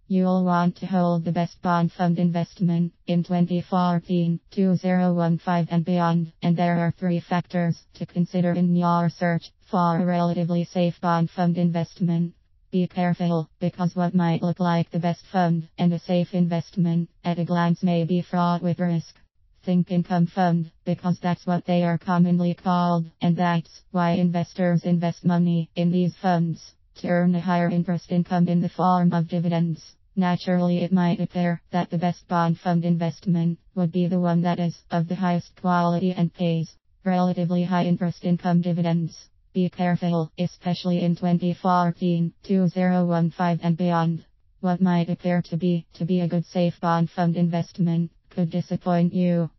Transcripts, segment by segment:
You'll want to hold the best bond fund investment in 2014, 2015 and beyond, and there are three factors to consider in your search for a relatively safe bond fund investment. Be careful, because what might look like the best fund and a safe investment at a glance may be fraught with risk. Think income fund, because that's what they are commonly called, and that's why investors invest money in these funds to earn a higher interest income in the form of dividends. Naturally, it might appear that the best bond fund investment would be the one that is of the highest quality and pays relatively high interest income dividends. Be careful, especially in 2014, 2015 and beyond. What might appear to be a good safe bond fund investment could disappoint you.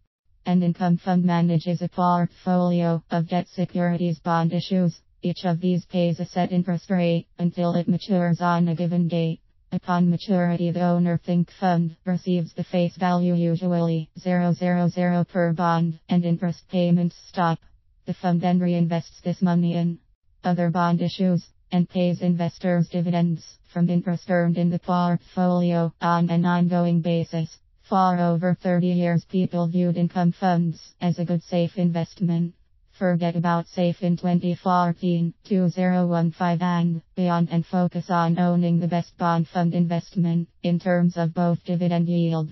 An income fund manages a portfolio of debt securities bond issues. Each of these pays a set interest rate until it matures on a given date. Upon maturity, the owner think fund receives the face value, usually 000 per bond, and interest payments stop. The fund then reinvests this money in other bond issues and pays investors dividends from interest earned in the portfolio on an ongoing basis. For over 30 years, people viewed income funds as a good safe investment. Forget about safe in 2014, 2015 and beyond, and focus on owning the best bond fund investment in terms of both dividend yield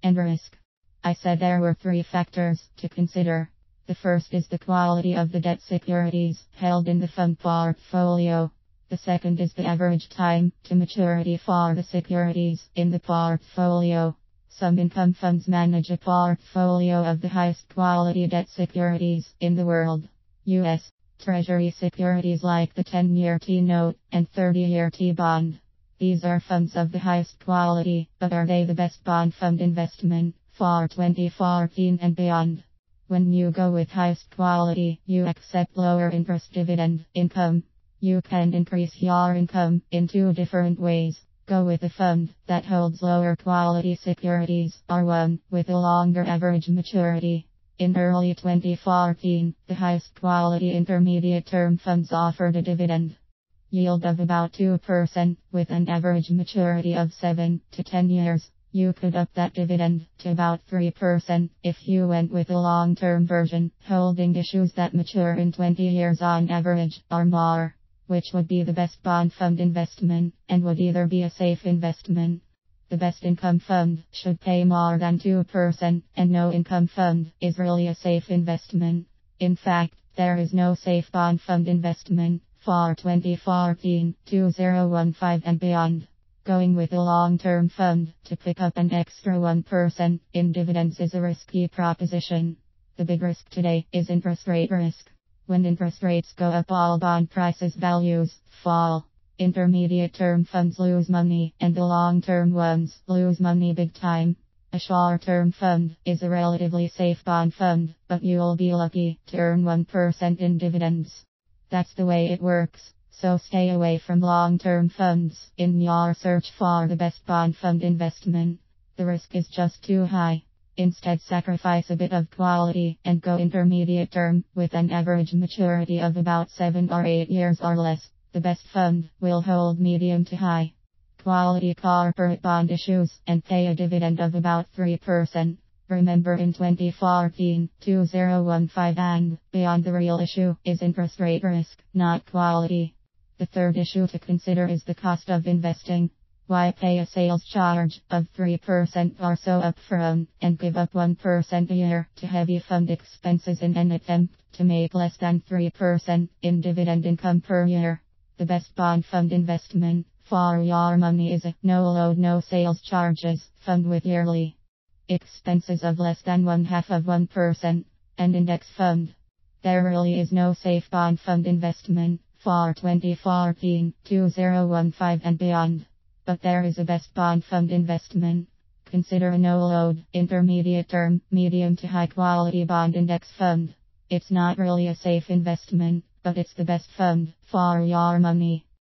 and risk. I said there were three factors to consider. The first is the quality of the debt securities held in the fund portfolio. The second is the average time to maturity for the securities in the portfolio. Some income funds manage a portfolio of the highest quality debt securities in the world. U.S. Treasury securities like the 10-year T-note and 30-year T-bond. These are funds of the highest quality, but are they the best bond fund investment for 2014 and beyond? When you go with highest quality, you accept lower interest dividend income. You can increase your income in two different ways. Go with a fund that holds lower quality securities, or one with a longer average maturity. In early 2014, the highest quality intermediate term funds offered a dividend yield of about 2%, with an average maturity of 7 to 10 years. You could up that dividend to about 3% if you went with a long-term version, holding issues that mature in 20 years on average, or more. Which would be the best bond fund investment, and would either be a safe investment. The best income fund should pay more than 2%, and no income fund is really a safe investment. In fact, there is no safe bond fund investment for 2014, 2015 and beyond. Going with a long-term fund to pick up an extra 1% in dividends is a risky proposition. The big risk today is interest rate risk. When interest rates go up, all bond prices values fall. Intermediate term funds lose money, and the long-term ones lose money big time. A short-term fund is a relatively safe bond fund, but you'll be lucky to earn 1% in dividends. That's the way it works, so stay away from long-term funds in your search for the best bond fund investment. The risk is just too high. Instead, sacrifice a bit of quality and go intermediate term with an average maturity of about 7 or 8 years or less. The best fund will hold medium to high quality corporate bond issues and pay a dividend of about 3%. Remember, in 2014, 2015 and beyond, the real issue is interest rate risk, not quality. The third issue to consider is the cost of investing. Why pay a sales charge of 3% or so upfront and give up 1% a year to heavy fund expenses in an attempt to make less than 3% in dividend income per year? The best bond fund investment for your money is a no-load, no sales charges fund with yearly expenses of less than 0.5%, an index fund. There really is no safe bond fund investment for 2014, 2015 and beyond. But there is a best bond fund investment. Consider a no-load, intermediate term, medium to high quality bond index fund. It's not really a safe investment, but it's the best fund for your money.